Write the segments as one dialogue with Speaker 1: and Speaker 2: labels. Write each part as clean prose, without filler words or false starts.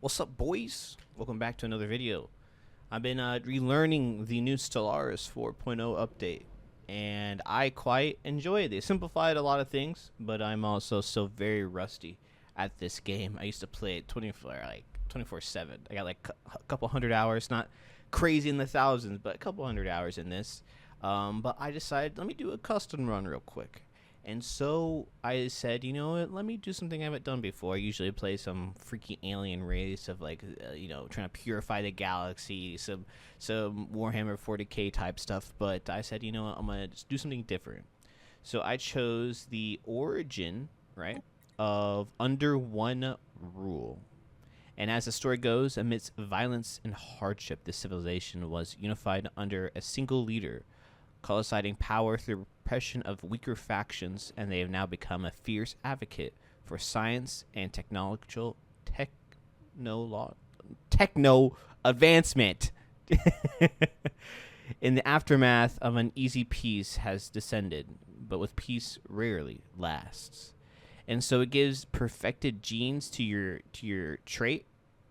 Speaker 1: What's up, boys? Welcome back to another video. I've been relearning the new Stellaris 4.0 update, and I quite enjoy it. They simplified a lot of things, but I'm also still very rusty at this game. I used to play it 24/7. I got like a couple hundred hours, not crazy in the thousands, but a couple hundred hours in this. But I decided, let me do a custom run real quick. And so I said, you know what, let me do something I haven't done before. I usually play some freaky alien race of like, trying to purify the galaxy, some Warhammer 40k type stuff. But I said, you know what, I'm going to just do something different. So I chose the origin, right, of Under One Rule. And as the story goes, amidst violence and hardship, this civilization was unified under a single leader, coalescing power through repression of weaker factions, and they have now become a fierce advocate for science and techno advancement. In the aftermath of an easy peace has descended, but with peace rarely lasts. And so it gives perfected genes to your trait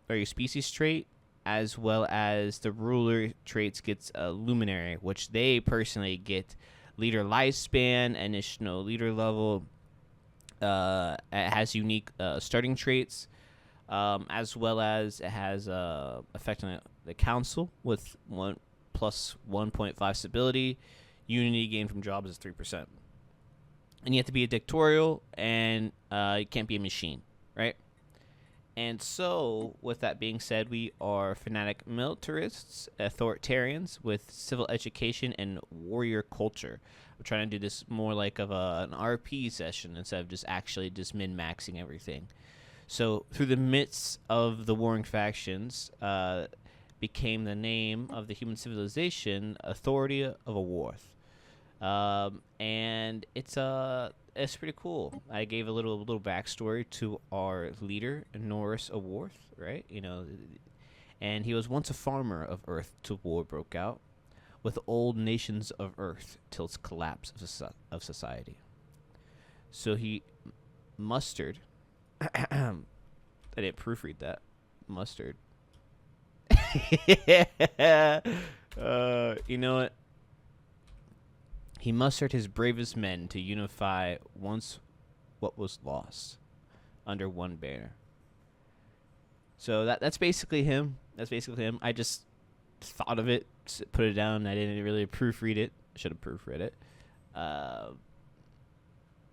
Speaker 1: or your species trait, as well as the ruler traits gets a luminary, which they personally get leader lifespan, initial leader level. It has unique starting traits, as well as it has effect on the council with 1+1.5 stability. Unity gained from jobs is 3%. And you have to be a dictatorial, and you can't be a machine, right? And so, with that being said, we are fanatic militarists, authoritarians with civil education and warrior culture. We're trying to do this more like of an RP session instead of just min-maxing everything. So, through the midst of the warring factions, became the name of the human civilization, Authority of Awarth. And it's pretty cool. I gave a little backstory to our leader, Norris Awarth, right? And he was once a farmer of Earth till war broke out, with old nations of Earth till its collapse of society. So he mustered. I didn't proofread that. Mustard. You know what? He mustered his bravest men to unify once what was lost under one banner. So that's basically him. I just thought of it, put it down. I didn't really proofread it. I should have proofread it.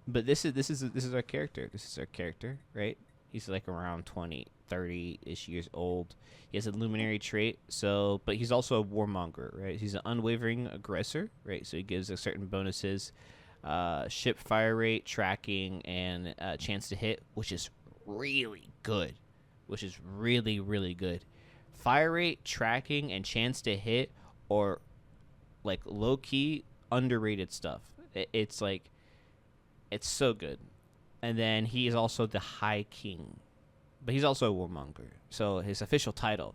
Speaker 1: But this is our character. This is our character, right? He's like around 20, 30-ish years old. He has a luminary trait, but he's also a warmonger, right? He's an unwavering aggressor, right? So he gives us certain bonuses, ship fire rate, tracking, and chance to hit, which is really good. Really good. Fire rate, tracking, and chance to hit are like low-key underrated stuff. It's so good. And then he is also the High King. But he's also a warmonger. So his official title,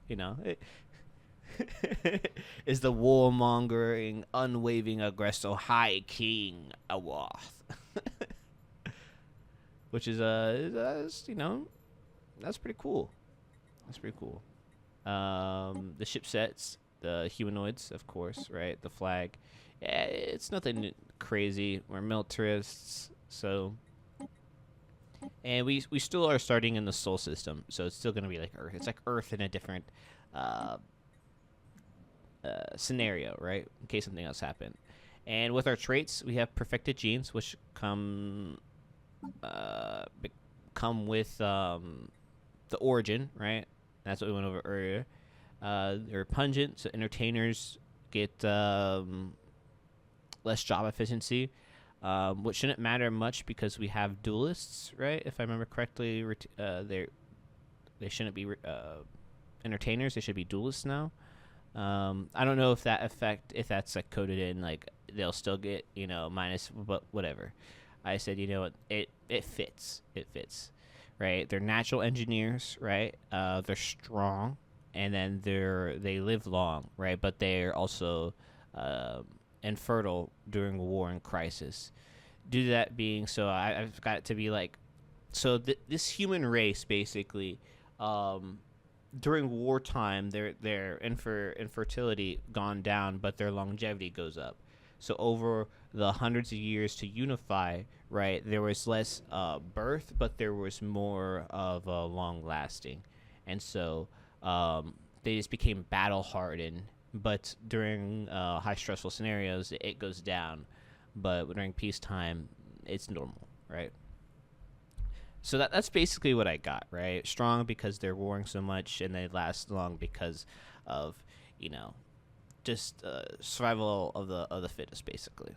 Speaker 1: is the warmongering, unwavering aggressor High King Awarth. Which is, that's pretty cool. The ship sets, the humanoids, of course, right? The flag. Yeah, it's nothing crazy. We're militarists, so... And we still are starting in the Sol system, so it's still going to be like Earth. It's like Earth in a different scenario, right? In case something else happened. And with our traits, we have perfected genes, which come with the origin, right? That's what we went over earlier. They're pungent, so entertainers get less job efficiency. Which shouldn't matter much because we have duelists, right? If I remember correctly, they shouldn't be entertainers. They should be duelists now. I don't know if that's like coded in, like they'll still get minus, but whatever. I said, it fits. Right? They're natural engineers, right? They're strong, and then they live long, right? But they're also and fertile during war and crisis. Due to that being so, I've got it to be like, so this human race basically during wartime, their infertility gone down, but their longevity goes up. So over the hundreds of years to unify, right, there was less birth, but there was more of a long lasting, and so they just became battle hardened. But during high stressful scenarios, it goes down, but during peacetime, it's normal, right? So that's basically what I got, right? Strong because they're warring so much, and they last long because of, you know, just survival of the fittest, basically,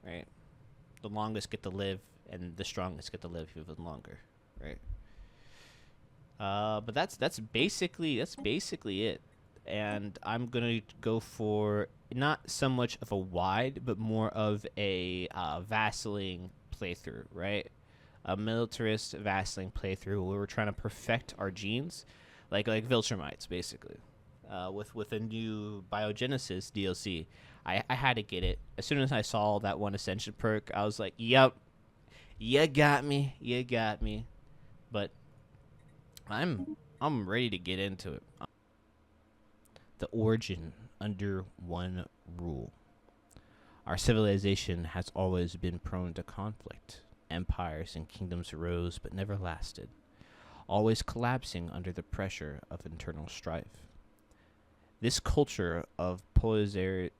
Speaker 1: right? The longest get to live, and the strongest get to live even longer, right? But that's basically it, and I'm gonna go for not so much of a wide, but more of a vassling playthrough, right? A militarist vassling playthrough where we're trying to perfect our genes, like Viltrumites, basically. With a new biogenesis DLC, I had to get it. As soon as I saw that one ascension perk, I was like, "Yep, you got me, you got me." But I'm ready to get into it. The origin under one rule. Our civilization has always been prone to conflict. Empires and kingdoms arose but never lasted, always collapsing under the pressure of internal strife. This culture of polarization.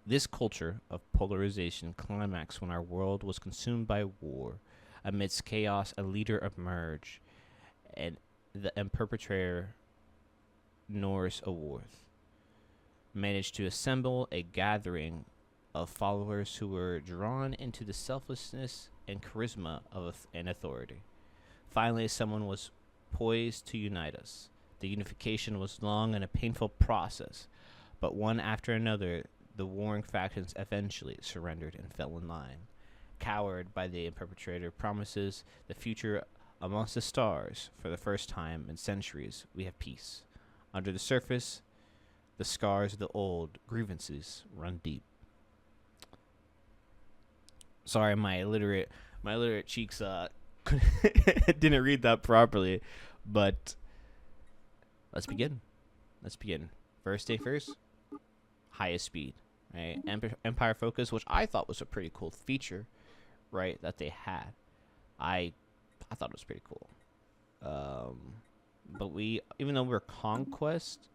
Speaker 1: This culture of polarization climaxed when our world was consumed by war. Amidst chaos, a leader emerged, and perpetrator Norse Aworth managed to assemble a gathering of followers who were drawn into the selflessness and charisma of an authority. Finally, someone was poised to unite us. The unification was long and a painful process, but one after another, the warring factions eventually surrendered and fell in line. Cowered by the perpetrator promises the future amongst the stars, for the first time in centuries, we have peace. Under the surface, the scars of the old grievances run deep. Sorry, my illiterate cheeks didn't read that properly, but let's begin. First day first, highest speed, right? Empire focus, which I thought was a pretty cool feature, right? That they had. I thought it was pretty cool. But even though we're conquest,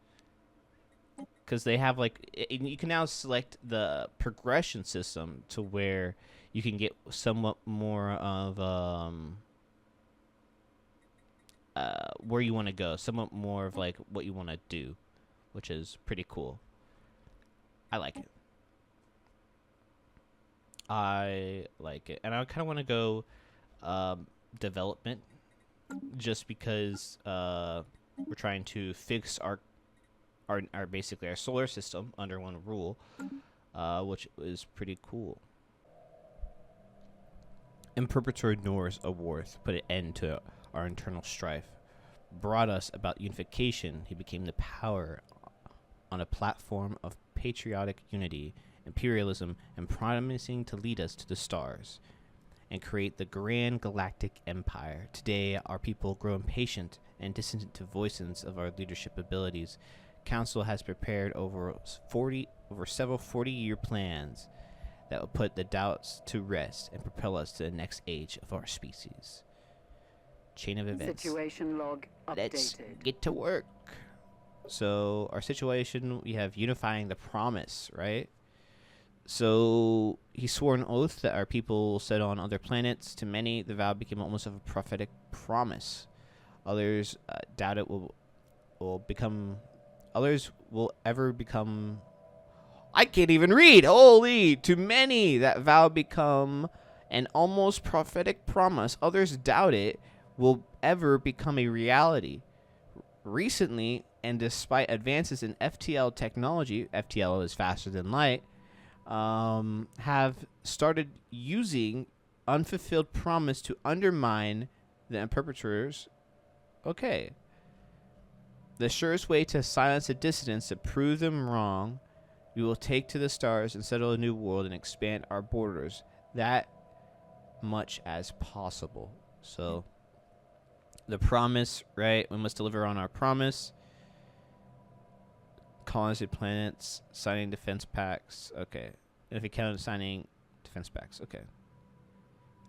Speaker 1: because they have you can now select the progression system to where you can get somewhat more of where you want to go, somewhat more of what you want to do, which is pretty cool. I like it. And I kind of want to go development, just because we're trying to fix our basically our solar system under one rule, which is pretty cool. Imperpetor Norse Aworth put an end to our internal strife, brought us about unification. He became the power on a platform of patriotic unity, imperialism, and promising to lead us to the stars and create the grand galactic empire. Today, our people grow impatient and distant to voices of our leadership abilities. Council has prepared over several 40-year plans that will put the doubts to rest and propel us to the next age of our species. Chain of events.
Speaker 2: Situation log updated.
Speaker 1: Let's get to work. So our situation, we have unifying the promise, right? So he swore an oath that our people will set on other planets. To many, the vow became almost of a prophetic promise. Others doubt it will become. Others will ever become. I can't even read. Holy! To many, that vow become an almost prophetic promise. Others doubt it will ever become a reality. Recently, and despite advances in FTL technology, FTL is faster than light, have started using unfulfilled promise to undermine the perpetrators. Okay. The surest way to silence the dissidents, to prove them wrong, we will take to the stars and settle a new world and expand our borders that much as possible. So the promise, right? We must deliver on our promise. Colonizing planets, signing defense pacts. Okay. If you count signing defense pacts, okay.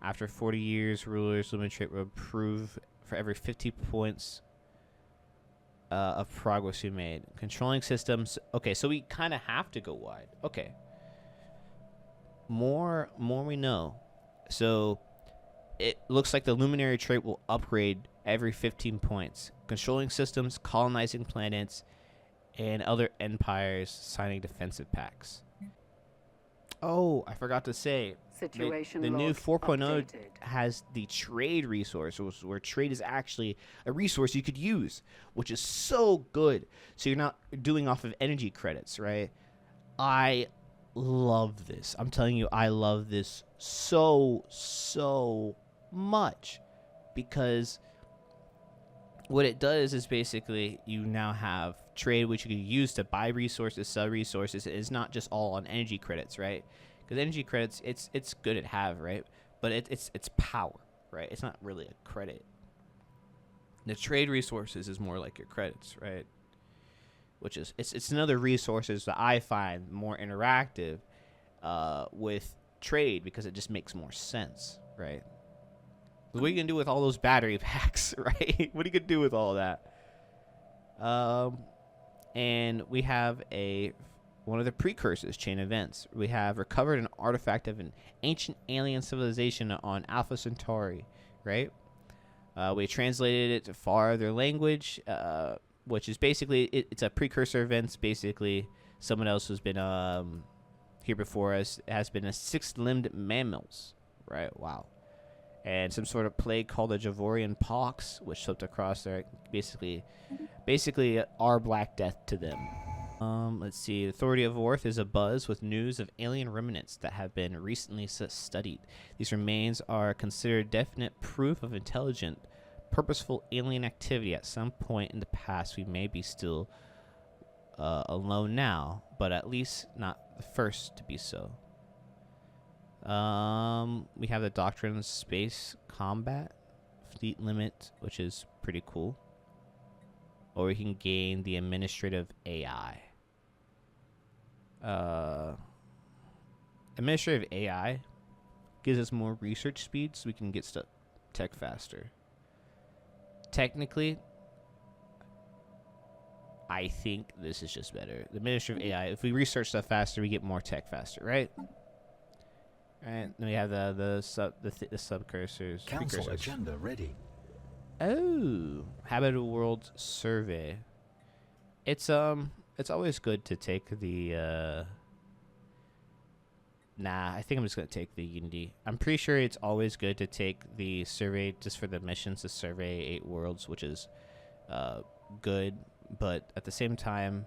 Speaker 1: After 40 years, rulers limit trait will improve for every 50 points of progress we made. Controlling systems. Okay, so we kind of have to go wide. Okay. More we know. So it looks like the luminary trait will upgrade every 15 points. Controlling systems, colonizing planets, and other empires signing defensive pacts. Oh, I forgot to say, the new 4.0 has the trade resource, where trade is actually a resource you could use, which is so good. So you're not doing off of energy credits, right? I love this. I'm telling you, I love this so much, because what it does is basically you now have trade, which you can use to buy resources, sell resources. It's not just all on energy credits, right? Because energy credits, it's good to have, right? But it's power, right? It's not really a credit. The trade resources is more like your credits, right? Which is it's another resources that I find more interactive with trade, because it just makes more sense, right? What are you gonna do with all those battery packs, right? What are you gonna do with all that? And we have one of the precursors chain events. We have recovered an artifact of an ancient alien civilization on Alpha Centauri, right? We translated it to farther language, which is basically it's a precursor events. Basically, someone else who's been here before us has been a six-limbed mammals, right? Wow. And some sort of plague called the Javorian pox, which swept across there. Basically our Black Death to them. Let's see. Authority of Orth is abuzz with news of alien remnants that have been recently studied. These remains are considered definite proof of intelligent, purposeful alien activity at some point in the past. We may be still alone now, but at least not the first to be so. We have the Doctrine of Space Combat Fleet Limit, which is pretty cool. Or we can gain the Administrative AI. Administrative AI gives us more research speed, so we can get tech faster. Technically, I think this is just better. The Administrative AI, if we research stuff faster, we get more tech faster, right? Alright, then we have the subcursors.
Speaker 2: Council agenda ready.
Speaker 1: Oh, Habitable World Survey. It's always good to take the Nah, I think I'm just gonna take the Unity. I'm pretty sure it's always good to take the survey just for the missions to survey 8 worlds, which is good, but at the same time,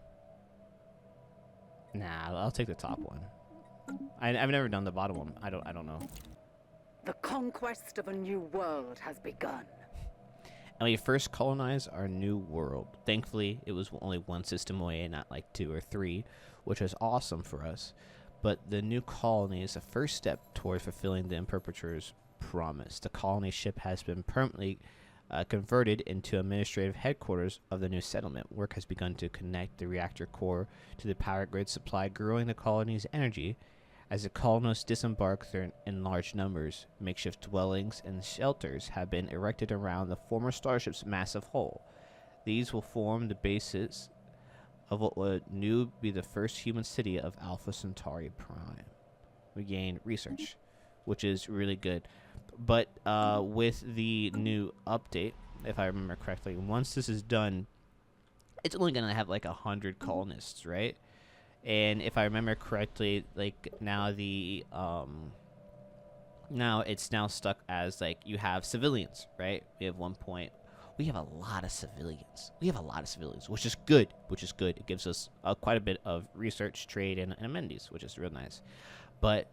Speaker 1: nah, I'll take the top one. I've never done the bottom one. I don't know.
Speaker 3: The conquest of a new world has begun.
Speaker 1: And we first colonize our new world. Thankfully, it was only one system away, not like 2 or 3, which was awesome for us. But the new colony is the first step toward fulfilling the Imperpetrator's promise. The colony ship has been permanently converted into administrative headquarters of the new settlement. Work has begun to connect the reactor core to the power grid supply, growing the colony's energy. As the colonists disembark in large numbers, makeshift dwellings and shelters have been erected around the former starship's massive hull. These will form the basis of what would new be the first human city of Alpha Centauri Prime. We gain research, which is really good. But with the new update, if I remember correctly, once this is done, it's only going to have like 100 colonists, right? And if I remember correctly, like now now it's stuck as like you have civilians, right? We have we have a lot of civilians. Which is good. It gives us quite a bit of research, trade, and amenities, which is real nice. But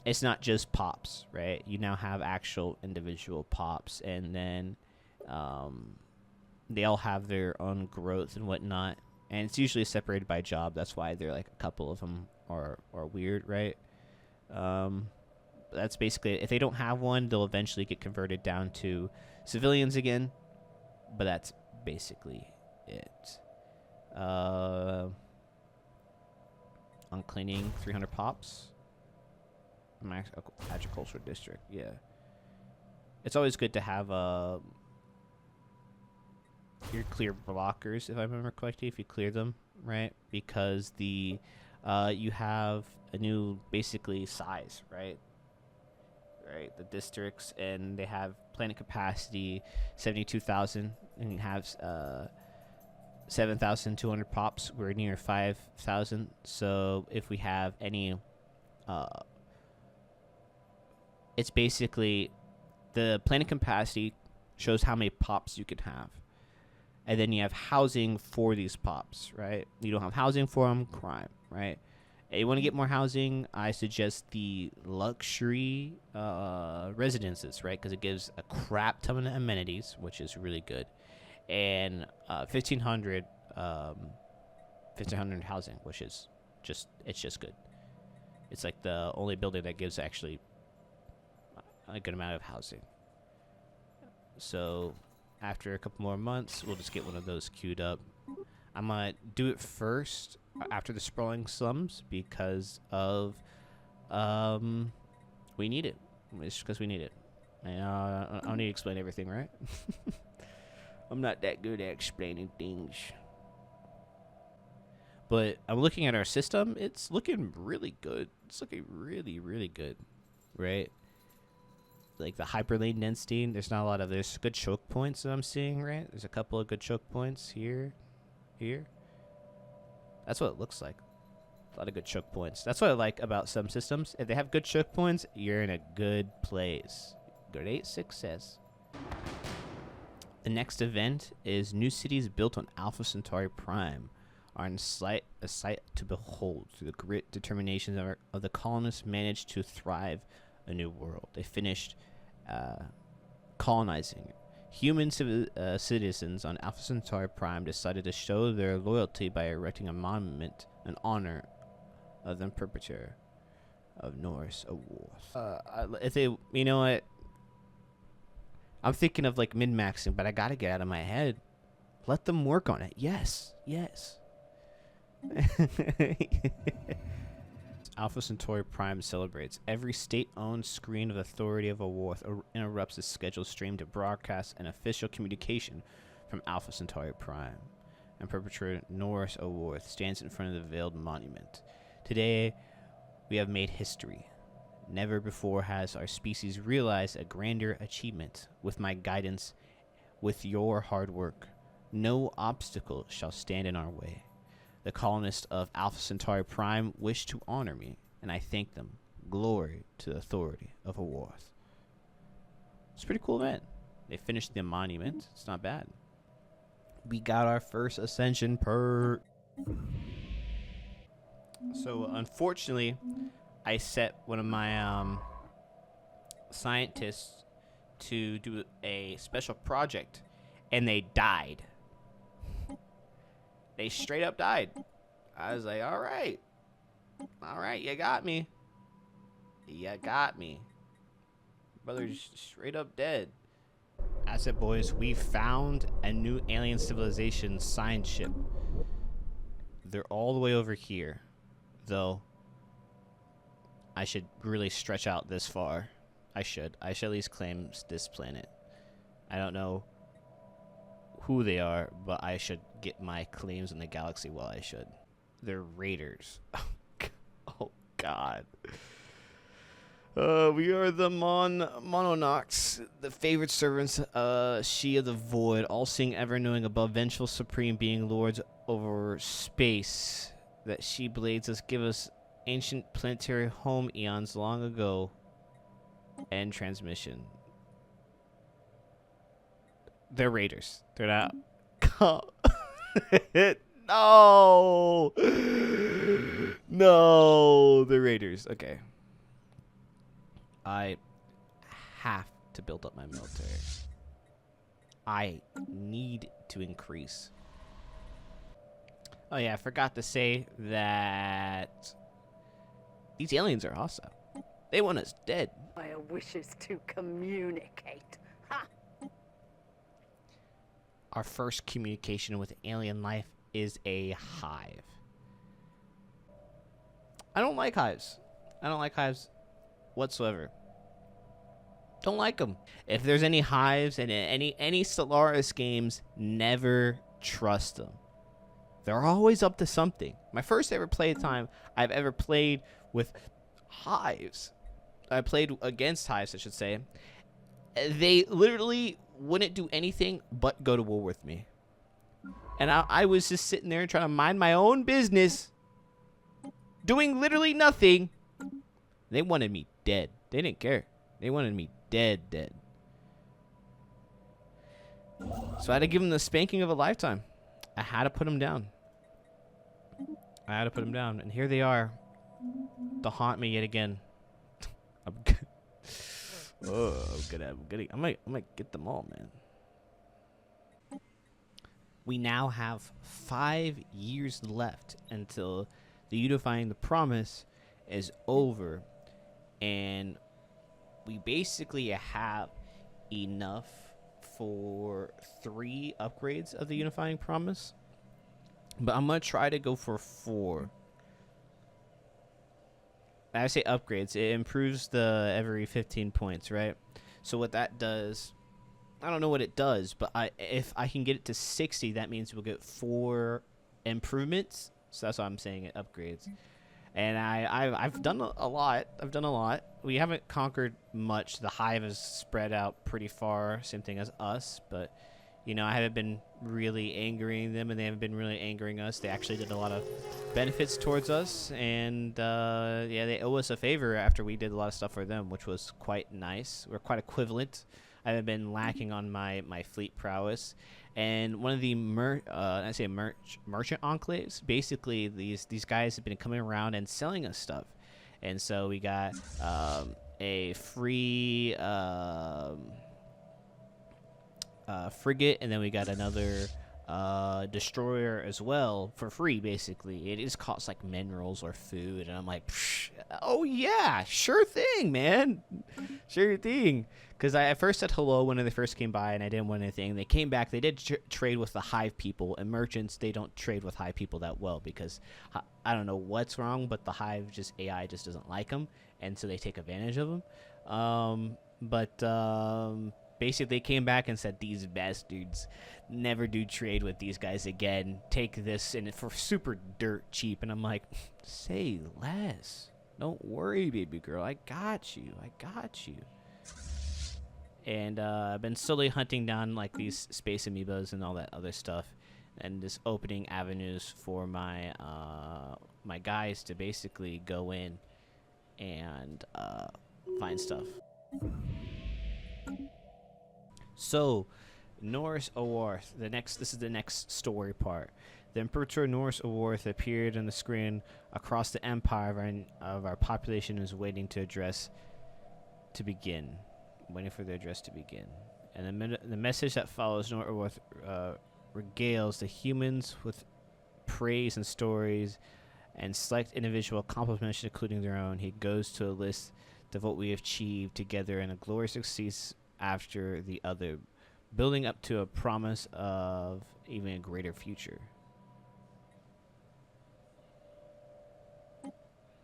Speaker 1: it's not just pops, right? You now have actual individual pops, and then they all have their own growth and whatnot. And it's usually separated by job. That's why they're like a couple of them are weird, right? that's basically it. If they don't have one, they'll eventually get converted down to civilians again. But that's basically it. Uncleaning 300 pops. Max agricultural district. Yeah. It's always good to have your clear blockers, if I remember correctly, if you clear them, right? Because the you have a new basically size, right? Right, the districts, and they have planet capacity 72,000, and you have 7,200 pops. We're near 5,000. So if we have any, it's basically the planet capacity shows how many pops you can have. And then you have housing for these pops, right? You don't have housing for them, crime, right? And you want to get more housing, I suggest the luxury residences, right? Because it gives a crap ton of amenities, which is really good. And 1,500 housing, which is just good. It's like the only building that gives actually a good amount of housing. So after a couple more months, we'll just get one of those queued up. I'm going to do it first after the sprawling slums because of we need it. It's because we need it. And I don't need to explain everything, right? I'm not that good at explaining things. But I'm looking at our system. It's looking really good. It's looking really, really good, right? Like the hyperlane density, there's not a lot of, there's good choke points that I'm seeing, right? There's a couple of good choke points here. That's what it looks like. A lot of good choke points. That's what I like about some systems. If they have good choke points, you're in a good place. Great success. The next event is new cities built on Alpha Centauri Prime are a sight to behold. Through the grit determinations of the colonists managed to thrive a new world. They finished colonizing it. Human citizens on Alpha Centauri Prime decided to show their loyalty by erecting a monument in honor of the perpetrator of Norse Awarth. If they, you know what? I'm thinking of like min-maxing, but I gotta get out of my head. Let them work on it. Yes. Alpha Centauri Prime celebrates. Every state-owned screen of authority of Awarth interrupts the scheduled stream to broadcast an official communication from Alpha Centauri Prime. And perpetrator Norris Awarth stands in front of the veiled monument. Today, we have made history. Never before has our species realized a grander achievement. With my guidance, with your hard work, no obstacle shall stand in our way. The colonists of Alpha Centauri Prime wish to honor me, and I thank them. Glory to the authority of Awarth. It's a pretty cool event. They finished the monument. It's not bad. We got our first ascension perk. So, unfortunately, I set one of my scientists to do a special project, and they died. They straight up died. I was like, all right, you got me. Brother's straight up dead. I said, boys, we found a new alien civilization science ship. They're all the way over here, though. I should really stretch out this far. I should at least claim this planet. I don't know who they are, but I should get my claims in the galaxy while I should. They're raiders. Oh, God. We are the Mononox, the favored servants, she of the void, all-seeing, ever-knowing, above, vengeful, supreme being, lords over space. That she blades us, give us ancient planetary home eons long ago. End transmission. They're raiders. They're not. No, they're raiders. Okay. I have to build up my military. I need to increase. Oh yeah, I forgot to say that these aliens are awesome. They want us dead.
Speaker 3: My wishes to communicate. Ha!
Speaker 1: Our first communication with alien life is a hive. I don't like hives. I don't like hives whatsoever. Don't like them. If there's any hives in any Stellaris games, never trust them. They're always up to something. My first ever playtime I've ever played with hives. I played against hives, I should say. They literally wouldn't do anything but go to war with me. And I was just sitting there trying to mind my own business, doing literally nothing. They wanted me dead. They didn't care. They wanted me dead. So I had to give them the spanking of a lifetime. I had to put them down. And here they are to haunt me yet again. I'm gonna I might get them all, man. We now have 5 years left until the Unifying the Promise is over, and we basically have enough for 3 upgrades of the Unifying Promise, but I'm gonna try to go for 4. I say upgrades, it improves the every 15 points, right? So what that does, I don't know what it does, but if I can get it to 60, that means we'll get 4 improvements. So that's why I'm saying it upgrades. And I've done a lot. We haven't conquered much. The hive is spread out pretty far. Same thing as us, but you know, I haven't been really angering them, and they haven't been really angering us. They actually did a lot of benefits towards us, and yeah, they owe us a favor after we did a lot of stuff for them, which was quite nice. We're quite equivalent. I haven't been lacking on my fleet prowess. And one of the merchant enclaves, basically these guys have been coming around and selling us stuff. And so we got a free frigate, and then we got another destroyer as well for free. Basically, it just costs like minerals or food, and I'm like, oh yeah, sure thing, man, sure thing. Because I at first said hello when they first came by, and I didn't want anything. They came back. They did trade with the hive people, and merchants, they don't trade with hive people that well, because I don't know what's wrong, but the hive AI just doesn't like them, and so they take advantage of them. Basically, they came back and said, these bastards, never do trade with these guys again. Take this and for super dirt cheap. And I'm like, say less. Don't worry, baby girl. I got you. And I've been slowly hunting down like these space amoebas and all that other stuff, and just opening avenues for my my guys to basically go in and find stuff. So, Norris Awarth, this is the next story part. The Imperator Norris Awarth appeared on the screen across the empire of our population is waiting for the address to begin. And the message that follows, Norris Awarth regales the humans with praise and stories and select individual accomplishments, including their own. He goes to a list of what we have achieved together in a glorious success after the other, building up to a promise of even a greater future.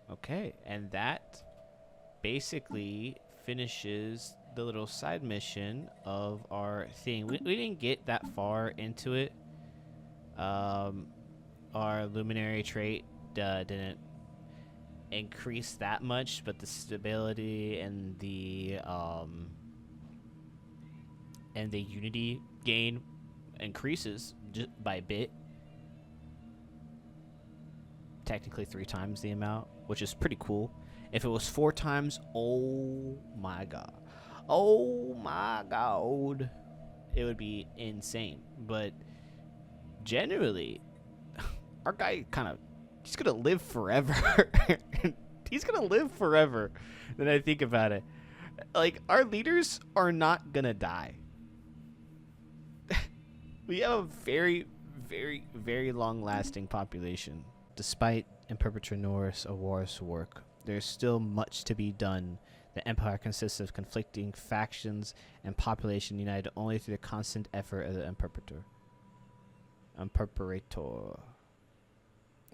Speaker 1: Okay, and that basically finishes the little side mission of our thing. We didn't get that far into it. Our luminary trait didn't increase that much, but the stability and the unity gain increases just by a bit. Technically 3 times the amount, which is pretty cool. If it was 4 times, oh my god, it would be insane. But generally, our guy he's gonna live forever. He's gonna live forever. Then I think about it, like, our leaders are not gonna die. We have a very, very, very long-lasting population. Despite Imperator Norris Awarth's work, there's still much to be done. The Empire consists of conflicting factions and population united only through the constant effort of the Imperator.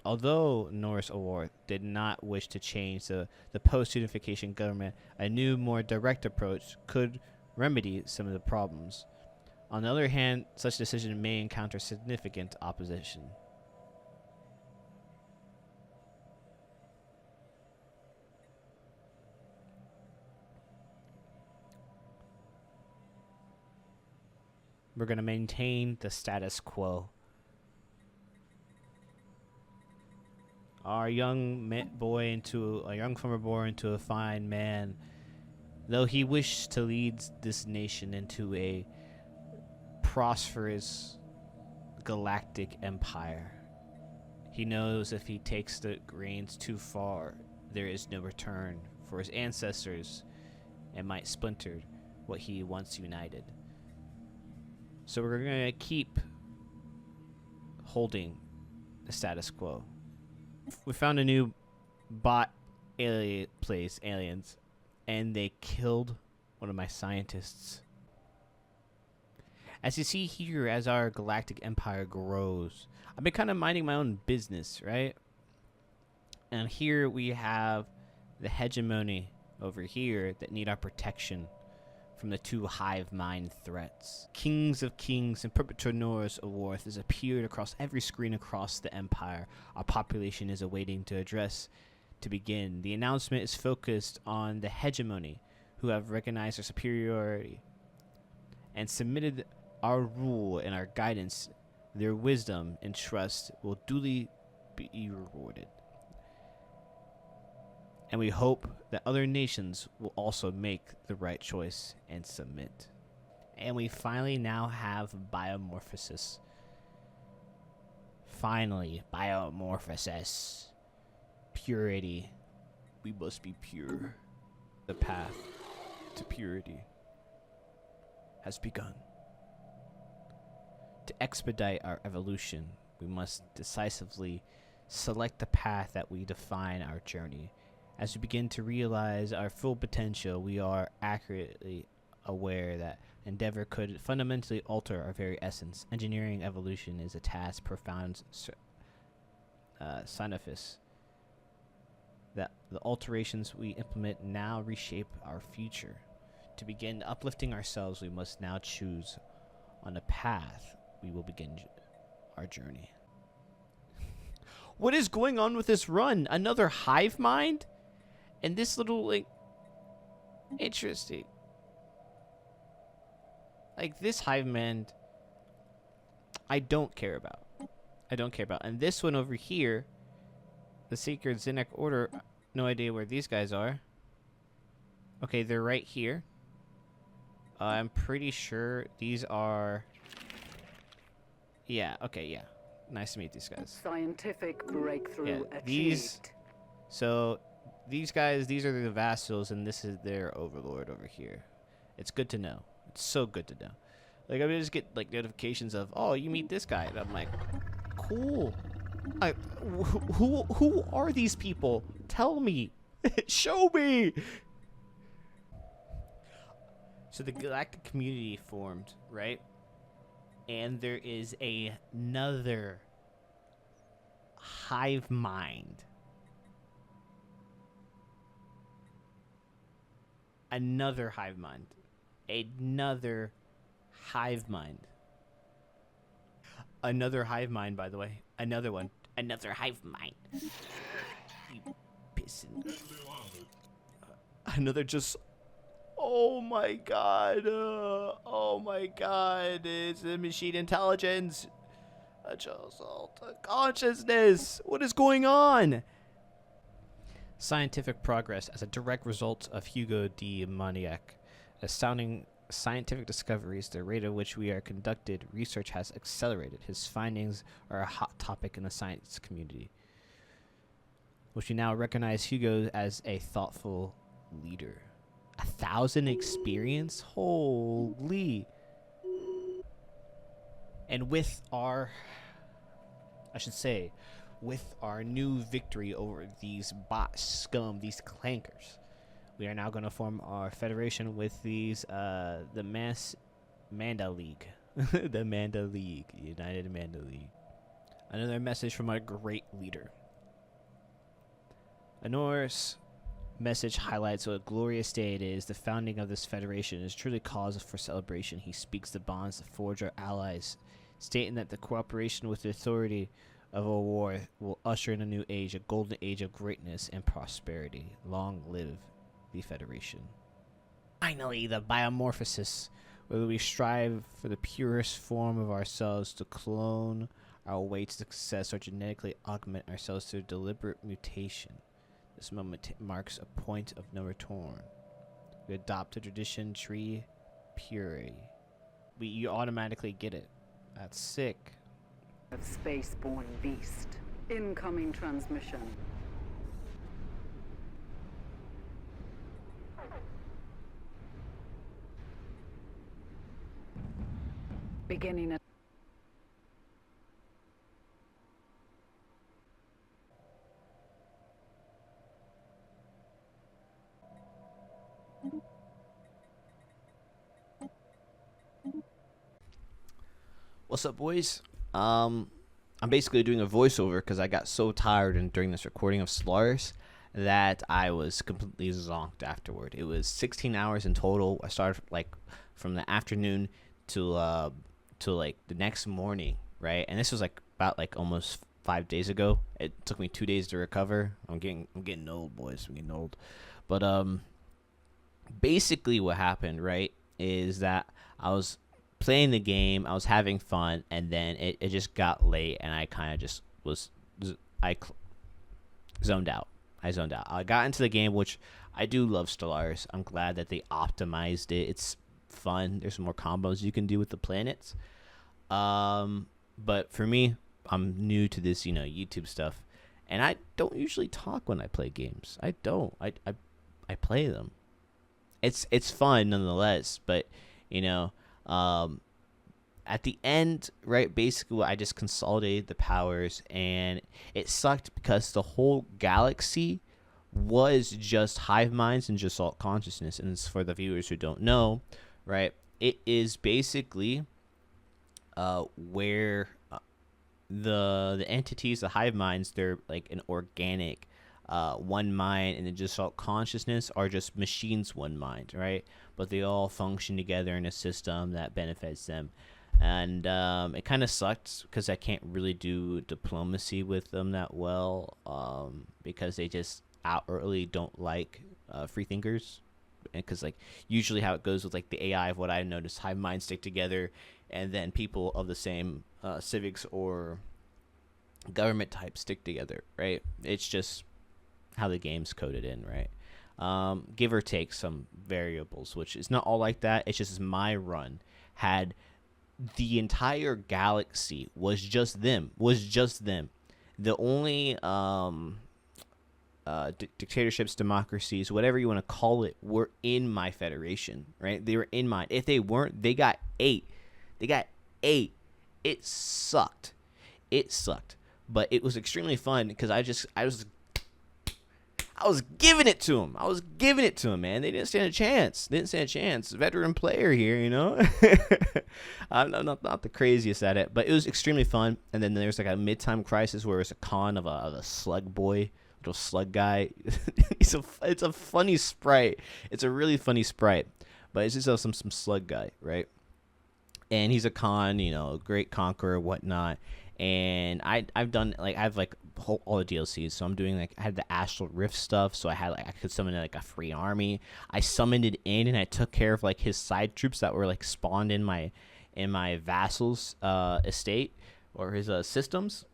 Speaker 1: Although Norris Award did not wish to change the post-unification government, a new, more direct approach could remedy some of the problems. On the other hand, such decision may encounter significant opposition. We're going to maintain the status quo. Our young farmer born into a fine man, though he wished to lead this nation into a prosperous galactic empire. He knows if he takes the reins too far, there is no return for his ancestors and might splinter what he once united. So we're going to keep holding the status quo. We found a new bot aliens, and they killed one of my scientists. As you see here, as our galactic empire grows, I've been kind of minding my own business, right? And here we have the hegemony over here that need our protection from the two Hive Mind threats. Kings of Kings and Perpetual Norris Awarth has appeared across every screen across the Empire. Our population is awaiting to address to begin. The announcement is focused on the hegemony, who have recognized our superiority and submitted our rule and our guidance. Their wisdom and trust will duly be rewarded. And we hope that other nations will also make the right choice and submit. And we finally now have biomorphosis. Finally, biomorphosis. Purity. We must be pure. The path to purity has begun. To expedite our evolution, we must decisively select the path that we define our journey. As we begin to realize our full potential, we are accurately aware that endeavor could fundamentally alter our very essence. Engineering evolution is a task profound significance that the alterations we implement now reshape our future. To begin uplifting ourselves, we must now choose on a path we will begin our journey. What is going on with this run? Another hive mind? And this little, like, interesting. Like, this hive mind, I don't care about. And this one over here, the Sacred Zinec Order, no idea where these guys are. Okay, they're right here. I'm pretty sure these are... Yeah, okay, yeah. Nice to meet these guys.
Speaker 3: Scientific breakthrough achieved.
Speaker 1: These guys, these are the vassals, and this is their overlord over here. It's good to know. It's so good to know. Like, I just get, like, notifications of, oh, you meet this guy. And I'm like, cool. Who are these people? Tell me. Show me. So the galactic community formed, right? And there is another hive mind. Another hive mind. Another hive mind. Another hive mind, by the way. Another one. Another hive mind. You pissing. Another just... Oh my god. Oh my god. It's a machine intelligence. A just consciousness. What is going on? Scientific progress as a direct result of Hugo de Maniac. Astounding scientific discoveries, the rate at which we are conducted research has accelerated. His findings are a hot topic in the science community, which we now recognize Hugo as a thoughtful leader. 1,000 experience? Holy. And with our, I should say, with our new victory over these bot scum, these clankers, we are now going to form our federation with these, the Manda League. The Manda League. United Manda League. Another message from our great leader. Anor's message highlights what a glorious day it is. The founding of this federation is truly cause for celebration. He speaks the bonds that forge our allies, stating that the cooperation with the authority of a war will usher in a new age, a golden age of greatness and prosperity. Long live the Federation. Finally, the biomorphosis, where we strive for the purest form of ourselves to clone our way to success or genetically augment ourselves through deliberate mutation. This moment marks a point of no return. We adopt a tradition tree purity. You automatically get it. That's sick.
Speaker 3: Of spaceborne beast. Incoming transmission. Beginning at
Speaker 1: What's up, boys? I'm basically doing a voiceover because I got so tired during this recording of Stellaris that I was completely zonked afterward. It was 16 hours in total. I started like from the afternoon to like the next morning, right? And this was like about like almost 5 days ago. It took me 2 days to recover. I'm getting old, boys. I'm getting old. But basically what happened, right, is that I was playing the game, I was having fun, and then it just got late, and I kind of just zoned out. I got into the game, which I do love Stellaris. I'm glad that they optimized it. It's fun. There's more combos you can do with the planets. But for me, I'm new to this, YouTube stuff, and I don't usually talk when I play games. I don't. I play them. It's fun nonetheless, but at the end, right, basically I just consolidated the powers, and it sucked because the whole galaxy was just hive minds and just alt consciousness. And it's for the viewers who don't know, right, it is basically where the entities, the hive minds, they're like an organic one mind, and the just alt consciousness are just machines one mind, right? But they all function together in a system that benefits them. And it kind of sucked because I can't really do diplomacy with them that well, because they just outrightly don't like free thinkers. Because like usually how it goes with like the AI of what I noticed, hive minds stick together, and then people of the same civics or government type stick together, right? It's just how the game's coded in, right? Give or take some variables, which is not all like that. It's just my run had the entire galaxy was just them. The only dictatorships, democracies, whatever you want to call it, were in my federation, right? They were in mine. If they weren't, they got 8. It sucked. But it was extremely fun because I was giving it to him. Man. They didn't stand a chance. Veteran player here, I'm not the craziest at it, but it was extremely fun. And then there's like a mid-time crisis where it's a con of a slug boy, little slug guy. It's a funny sprite. It's a really funny sprite, but it's just some slug guy, right? And he's a con, a great conqueror, whatnot. And I've done like I have like all the DLCs, so I'm doing like I had the Astral Rift stuff, so I could summon like a free army. I summoned it in, and I took care of like his side troops that were like spawned in my vassal's estate or his systems.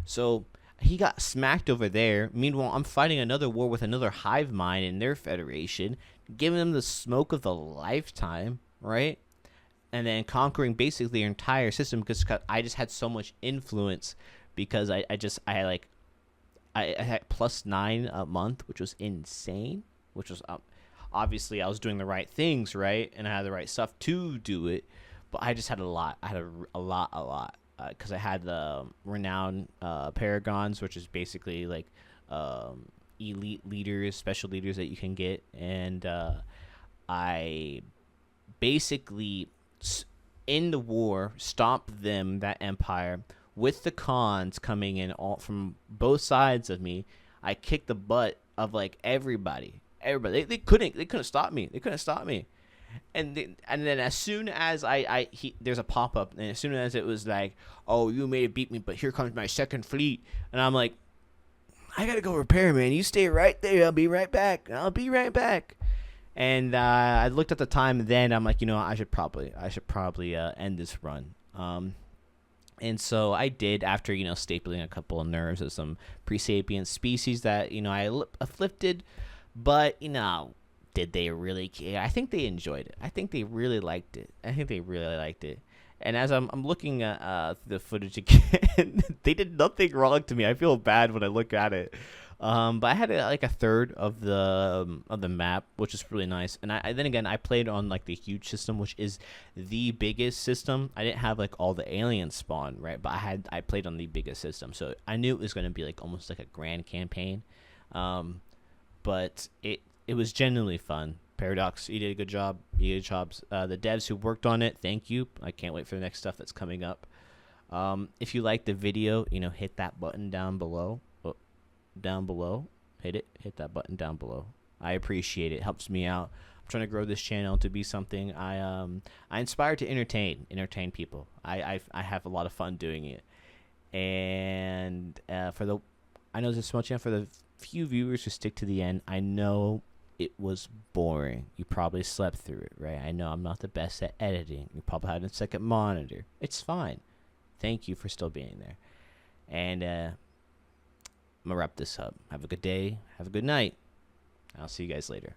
Speaker 1: So he got smacked over there. Meanwhile, I'm fighting another war with another hive mind in their federation, giving them the smoke of the lifetime, right? And then conquering basically their entire system because I just had so much influence because I had +9 a month, which was insane. Which was obviously I was doing the right things, right, and I had the right stuff to do it. But I just had a lot. I had a lot. because I had the renowned paragons, which is basically like elite leaders, special leaders that you can get, and I basically in the war stopped that empire with the cons coming in all from both sides of me. I kicked the butt of like everybody. They couldn't stop me. They couldn't stop me. And then as soon as there's a pop up, and as soon as it was like, oh, you may have beat me, but here comes my second fleet, and I'm like, I gotta go repair, man. You stay right there. I'll be right back. And I looked at the time. Then I'm like, I should probably end this run. And so I did after stapling a couple of nerves of some pre-sapient species that I afflicted, but did they really care? I think they enjoyed it. I think they really liked it. And as I'm looking at the footage again, they did nothing wrong to me. I feel bad when I look at it. But I had like a third of the map, which is really nice. And I played on like the huge system, which is the biggest system. I didn't have like all the aliens spawn, right? But I played on the biggest system, so I knew it was gonna be like almost like a grand campaign. But it was genuinely fun. Paradox, you did a good job. The devs who worked on it, thank you. I can't wait for the next stuff that's coming up. If you like the video, hit that button down below. Hit that button down below. I appreciate it. Helps me out. I'm trying to grow this channel to be something I inspire to entertain people. I have a lot of fun doing it. And I know this is small channel, for the few viewers who stick to the end, I know it was boring. You probably slept through it, right? I know I'm not the best at editing. You probably had a second monitor. It's fine. Thank you for still being there. And I'm going to wrap this up. Have a good day. Have a good night. I'll see you guys later.